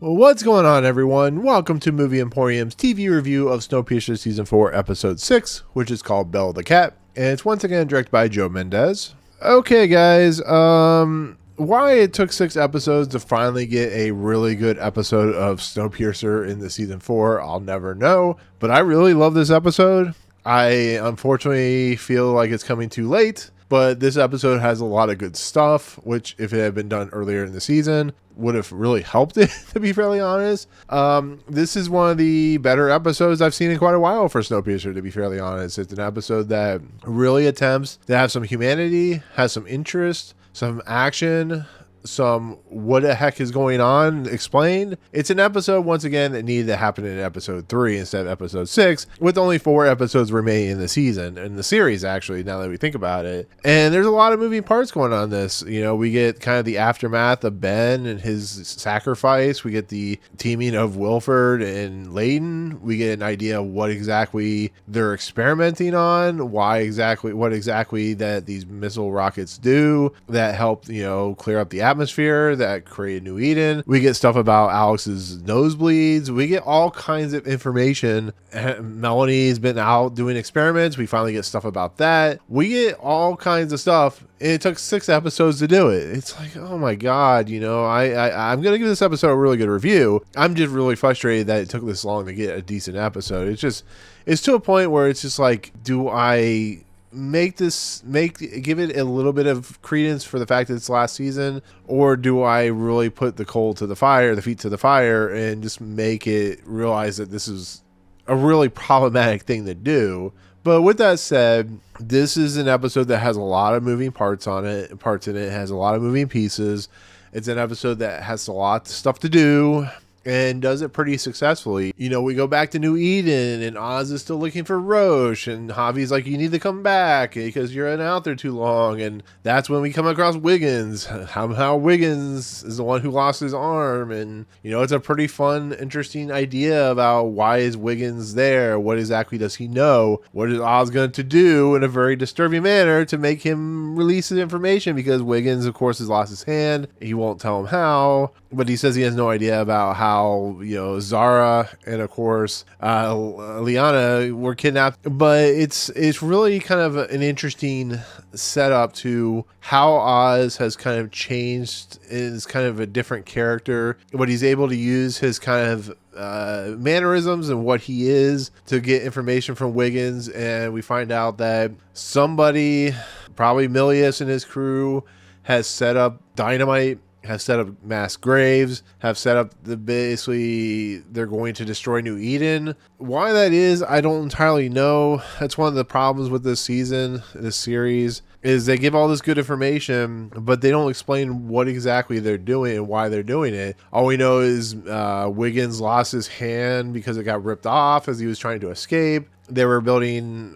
Well, what's going on, everyone? Welcome to Movie Emporium's TV review of Snowpiercer Season 4, Episode 6, which is called Belle the Cat, and it's once again directed by Joe Mendez. Okay, guys, why it took 6 episodes to finally get a really good episode of Snowpiercer in the Season 4, I'll never know, but I really love this episode. I unfortunately feel like it's coming too late, but this episode has a lot of good stuff, which if it had been done earlier in the season, would have really helped it, to be fairly honest. This is one of the better episodes I've seen in quite a while for Snowpiercer, to be fairly honest. It's an episode that really attempts to have some humanity, has some interest, some action, some what the heck is going on explained. It's an episode, once again, that needed to happen in episode 3 instead of episode 6, with only 4 episodes remaining in the season, in the series, actually, now that we think about it. And there's a lot of moving parts going on in this. You know, we get kind of the aftermath of Ben and his sacrifice. We get the teaming of Wilford and Layton. We get an idea of what exactly they're experimenting on, what exactly that these missile rockets do that help, you know, clear up the atmosphere, that create New Eden. We get stuff about Alex's nosebleeds. We get all kinds of information. Melanie's been out doing experiments. We finally get stuff about that. We get all kinds of stuff. And it took 6 episodes to do it. It's like, oh my God, you know, I'm going to give this episode a really good review. I'm just really frustrated that it took this long to get a decent episode. It's to a point where it's just like, do I give it a little bit of credence for the fact that it's last season, or do I really put the feet to the fire and just make it realize that this is a really problematic thing to do? But with that said, this is an episode that has a lot of moving parts in it, has a lot of moving pieces. It's an episode that has a lot of stuff to do and does it pretty successfully. You know, we go back to New Eden and Oz is still looking for Roche, and Javi's like, you need to come back because you're out there too long. And that's when we come across Wiggins. How Wiggins is the one who lost his arm. And, you know, it's a pretty fun, interesting idea about why is Wiggins there? What exactly does he know? What is Oz going to do in a very disturbing manner to make him release his information? Because Wiggins, of course, has lost his hand. He won't tell him how, but he says he has no idea about how, you know, Zara and of course Liana were kidnapped. But it's really kind of an interesting setup to how Oz has kind of changed, is kind of a different character, but he's able to use his kind of mannerisms and what he is to get information from Wiggins. And we find out that somebody, probably Milius and his crew, has set up dynamite, have set up mass graves, have set up basically they're going to destroy New Eden. Why that is, I don't entirely know. That's one of the problems with this series, is they give all this good information, but they don't explain what exactly they're doing and why they're doing it. All we know is Wiggins lost his hand because it got ripped off as he was trying to escape. They were building,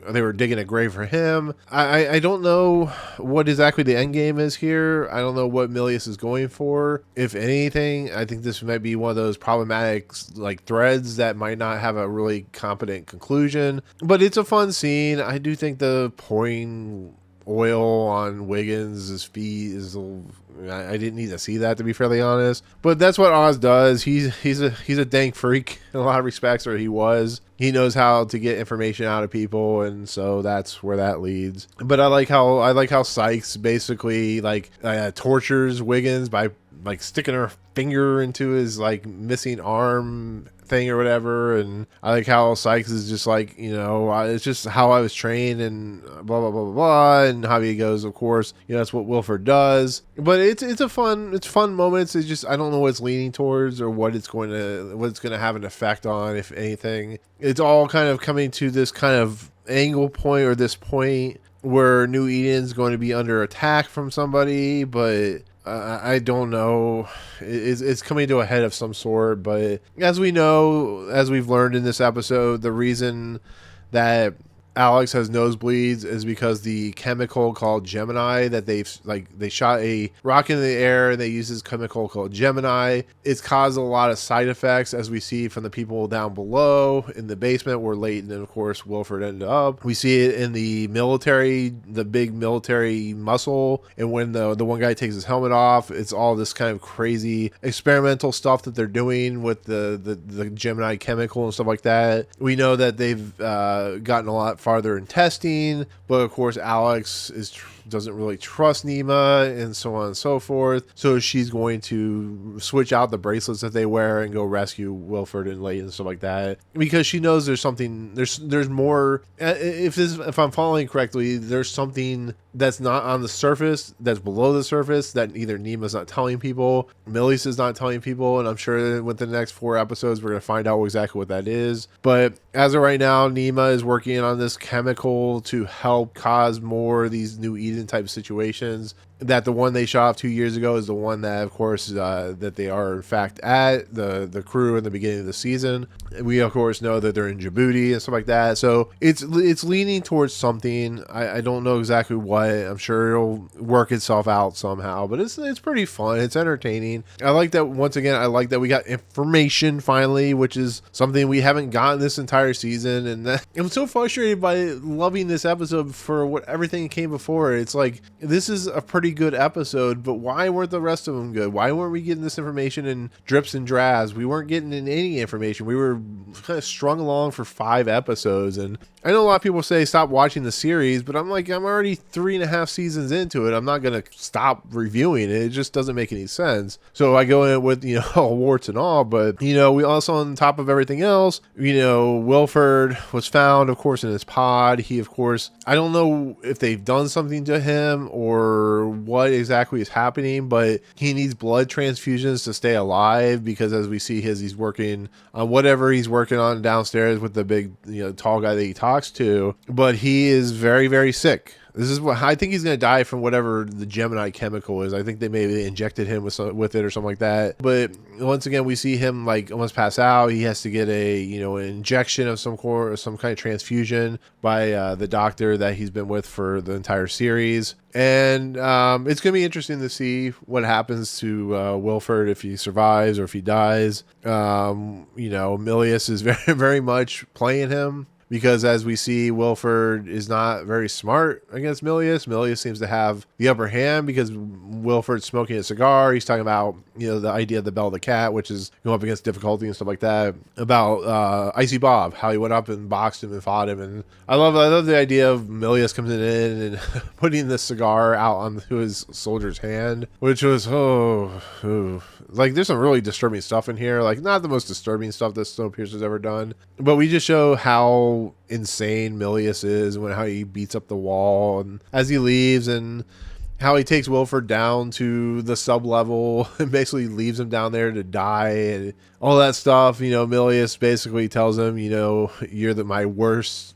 they were digging a grave for him. I don't know what exactly the end game is here. I don't know what Milius is going for. If anything, I think this might be one of those problematic like threads that might not have a really competent conclusion. But it's a fun scene. I do think the pouring oil on Wiggins' feet is I didn't need to see that, to be fairly honest, but that's what Oz does. He's a dank freak in a lot of respects, or he was. He knows how to get information out of people, and so that's where that leads. But I like how Sykes basically tortures Wiggins by like sticking her finger into his like missing arm thing or whatever. And I like how Sykes is just like, you know, it's just how I was trained and blah blah blah blah blah. And Javi goes, of course, you know, that's what Wilford does. But it's fun moments. It's just I don't know what it's leaning towards or what it's going to have an effect on, if anything. It's all kind of coming to this kind of angle point, or this point where New Eden's going to be under attack from somebody, but I don't know. It's coming to a head of some sort. But as we know, as we've learned in this episode, the reason that Alex has nosebleeds is because the chemical called Gemini that they shot a rocket in the air and they used this chemical called Gemini. It's caused a lot of side effects, as we see from the people down below in the basement where Layton and of course Wilford ended up. We see it in the military, the big military muscle, and when the one guy takes his helmet off, it's all this kind of crazy experimental stuff that they're doing with the Gemini chemical and stuff like that. We know that they've gotten a lot farther in testing, but of course Alex doesn't really trust Nima and so on and so forth, so she's going to switch out the bracelets that they wear and go rescue Wilford and Layton and stuff like that, because she knows there's something, there's more. If I'm following correctly, there's something that's not on the surface, that's below the surface, that either Nima's not telling people, Milius is not telling people, and I'm sure that within the next 4 episodes we're going to find out exactly what that is. But as of right now, Nima is working on this chemical to help cause more of these new Eden type situations. That the one they shot off 2 years ago is the one that, of course, that they are in fact at, the crew in the beginning of the season. We of course know that they're in Djibouti and stuff like that, so it's leaning towards something. I don't know exactly what. I'm sure it'll work itself out somehow, but it's pretty fun. It's entertaining. I like that. Once again, I like that we got information finally, which is something we haven't gotten this entire season, and I'm so frustrated by loving this episode for what everything came before. It's like, this is a pretty good episode, but why weren't the rest of them good? Why weren't we getting this information in drips and drabs? We weren't getting in any information. We were kind of strung along for 5 episodes, and I know a lot of people say stop watching the series, but I'm like, I'm already 3.5 seasons into it. I'm not going to stop reviewing it. It just doesn't make any sense. So I go in with, all warts and all, but, we also, on top of everything else, Wilford was found, of course, in his pod. He, of course, I don't know if they've done something to him or what exactly is happening, but he needs blood transfusions to stay alive, because as we see he's working on whatever he's working on downstairs with the big, tall guy that he talks to, but he is very, very sick. This is what I think he's going to die from, whatever the Gemini chemical is. I think they maybe injected him with it or something like that. But once again, we see him like almost pass out. He has to get an injection of some kind of transfusion by the doctor that he's been with for the entire series. And it's going to be interesting to see what happens to Wilford, if he survives or if he dies. Milius is very, very much playing him, because as we see, Wilford is not very smart against Milius. Milius seems to have the upper hand because Wilford's smoking a cigar. He's talking about, the idea of the Bell of the Cat, which is going up against difficulty and stuff like that. About Icy Bob, how he went up and boxed him and fought him. And I love the idea of Milius coming in and putting the cigar out onto his soldier's hand, which was, like, there's some really disturbing stuff in here. Like, not the most disturbing stuff that Snowpiercer's ever done, but we just show how insane Milius is and how he beats up the wall and as he leaves, and how he takes Wilford down to the sub level and basically leaves him down there to die and all that stuff. Milius basically tells him, you're my worst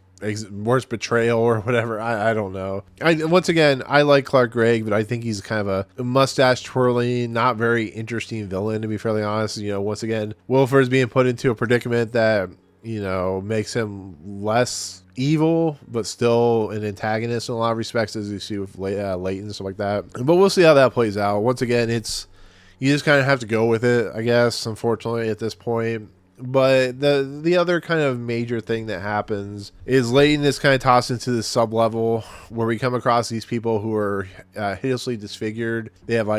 betrayal or whatever. I don't know. Once again, I like Clark Gregg, but I think he's kind of a mustache twirling, not very interesting villain, to be fairly honest. Once again, Wilford's being put into a predicament that makes him less evil, but still an antagonist in a lot of respects, as you see with Layton and stuff like that. But we'll see how that plays out. Once again, you just kind of have to go with it, I guess, unfortunately, at this point. But the other kind of major thing that happens is Layton is kind of tossed into this sub-level where we come across these people who are hideously disfigured. They have,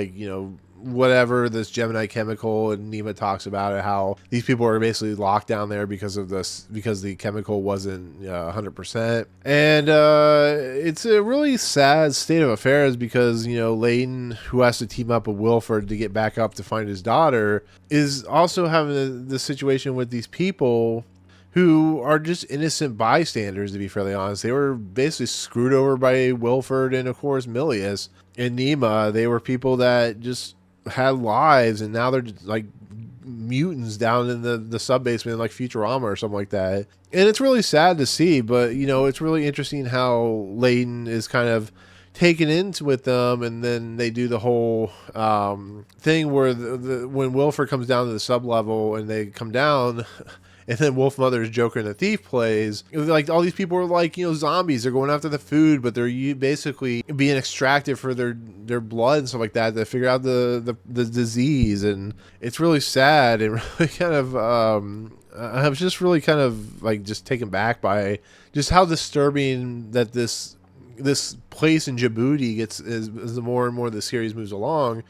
whatever, this Gemini chemical, and Nima talks about it, how these people are basically locked down there because the chemical wasn't 100%. And it's a really sad state of affairs, because Layton, who has to team up with Wilford to get back up to find his daughter, is also having the situation with these people who are just innocent bystanders, to be fairly honest. They were basically screwed over by Wilford and, of course, Milius and Nima. They were people that just had lives, and now they're just like mutants down in the sub basement, like Futurama or something like that. And it's really sad to see, but it's really interesting how Layton is kind of taken into with them, and then they do the whole thing where when Wilford comes down to the sub level and they come down, and then Wolf Mother's Joker and the Thief plays, like all these people are like, zombies. They're going after the food, but they're basically being extracted for their blood and stuff like that to figure out the disease. And it's really sad and really kind of I was just really kind of like just taken back by just how disturbing that this place in Djibouti gets as the more and more the series moves along.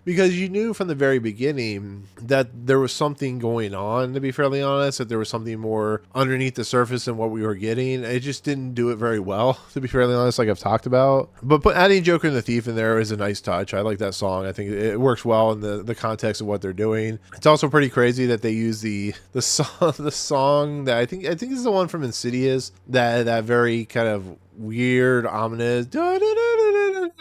Because you knew from the very beginning that there was something going on, to be fairly honest, that there was something more underneath the surface than what we were getting. It just didn't do it very well, to be fairly honest, like I've talked about. But adding Joker and the Thief in there is a nice touch. I like that song. I think it works well in the context of what they're doing. It's also pretty crazy that they use the song that I think is the one from Insidious, that very kind of weird, ominous,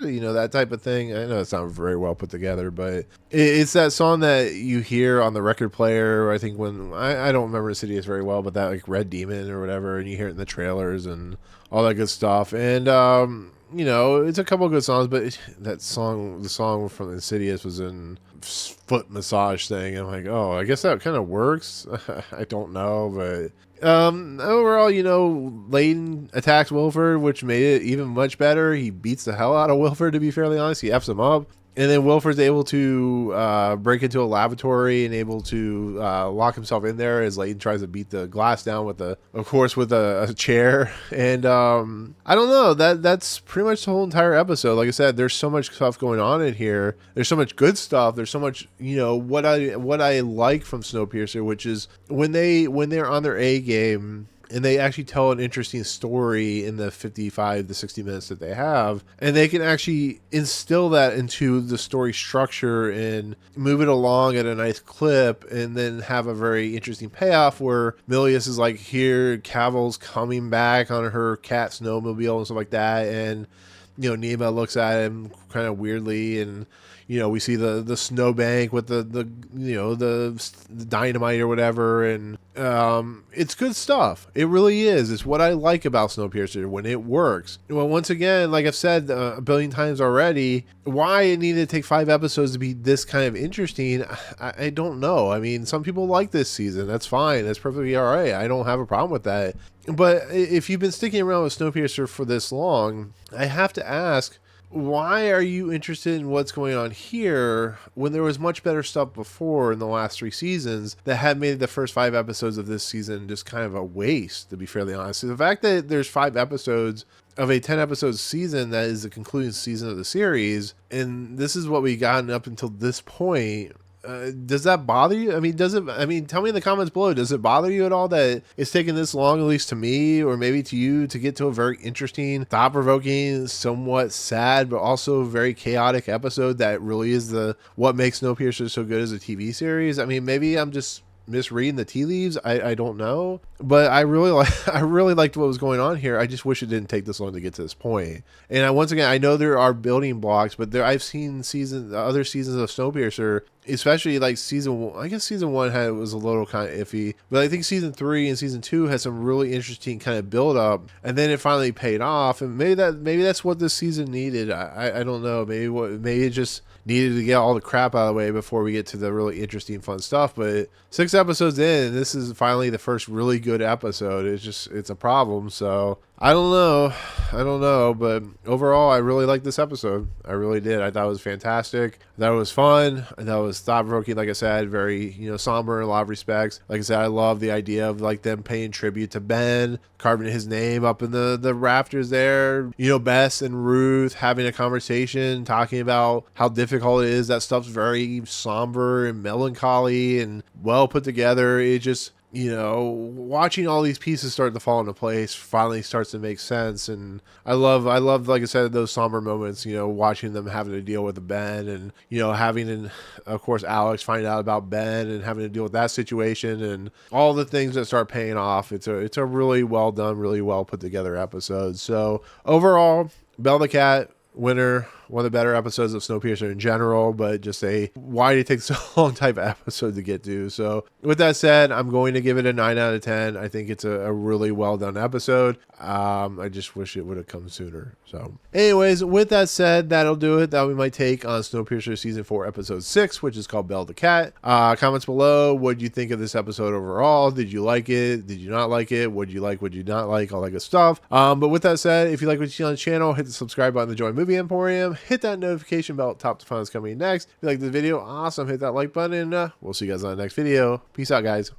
that type of thing. I know it's not very well put together, but it's that song that you hear on the record player. I think when I don't remember Insidious very well, but that like Red Demon or whatever, and you hear it in the trailers and all that good stuff. And it's a couple of good songs, but the song from Insidious was in foot massage thing. I'm like, oh, I guess that kind of works. I don't know, but overall, Layton attacks Wilford, which made it even much better. He beats the hell out of Wilford, to be fairly honest. He F's him up. And then Wilford's able to break into a lavatory and able to lock himself in there as Layton tries to beat the glass down with a chair. And I don't know. That's pretty much the whole entire episode. Like I said, there's so much stuff going on in here. There's so much good stuff. There's so much, what I like from Snowpiercer, which is when they're on their A game. And they actually tell an interesting story in the 55 to 60 minutes that they have. And they can actually instill that into the story structure and move it along at a nice clip and then have a very interesting payoff where Milius is like, here, Cavill's coming back on her cat snowmobile and stuff like that. And, Nima looks at him kind of weirdly and... we see the snowbank with the dynamite or whatever, and it's good stuff. It really is. It's what I like about Snowpiercer when it works. Well, once again, like I've said a billion times already, why it needed to take 5 episodes to be this kind of interesting, I don't know. I mean, some people like this season. That's fine. That's perfectly all right. I don't have a problem with that. But if you've been sticking around with Snowpiercer for this long, I have to ask, why are you interested in what's going on here when there was much better stuff before in the last 3 seasons that had made the first 5 episodes of this season just kind of a waste, to be fairly honest? So the fact that there's 5 episodes of a 10-episode season that is the concluding season of the series, and this is what we gotten up until this point, does that bother you? Tell me in the comments below, does it bother you at all that it's taken this long, at least to me, or maybe to you, to get to a very interesting, thought-provoking, somewhat sad, but also very chaotic episode that really is what makes Snowpiercer so good as a TV series? I mean, maybe I'm just misreading the tea leaves. I don't know, but I really liked what was going on here. I just wish it didn't take this long to get to this point. And once again, I know there are building blocks, but I've seen other seasons of Snowpiercer, especially like season 1. I guess season 1 was a little kind of iffy, but I think season 3 and season 2 had some really interesting kind of build up, and then it finally paid off. And maybe that's what this season needed. I don't know. Maybe it just needed to get all the crap out of the way before we get to the really interesting, fun stuff. But 6 episodes in, this is finally the first really good episode. It's a problem. So I don't know, but overall, I really liked this episode. I really did. I thought it was fantastic. I thought it was fun. I thought it was thought-provoking, like I said, very, somber in a lot of respects. Like I said, I love the idea of like them paying tribute to Ben, carving his name up in the rafters there. Bess and Ruth having a conversation, talking about how difficult it is. That stuff's very somber and melancholy and well put together. It just... watching all these pieces start to fall into place finally starts to make sense. And I love, like I said, those somber moments, watching them having to deal with Ben and, having, of course, Alex find out about Ben and having to deal with that situation and all the things that start paying off. It's a really well done, really well put together episode. So overall, Belle the Cat, winner, one of the better episodes of Snowpiercer in general, but just a why did it take so long type of episode to get to. So with that said, I'm going to give it a 9 out of 10. I think it's a really well done episode. I just wish it would have come sooner. So anyways, with that said, that'll do it. That'll be my take on Snowpiercer season 4 episode 6, which is called Belle the Cat. Comments below. What do you think of this episode overall? Did you like it? Did you not like it? What did you like? What did you not like? All that good stuff. But with that said, if you like what you see on the channel, hit the subscribe button to join Movie Emporium. Hit that notification bell top to find what's coming next. If you like this video, awesome. Hit that like button. We'll see you guys on the next video. Peace out, guys.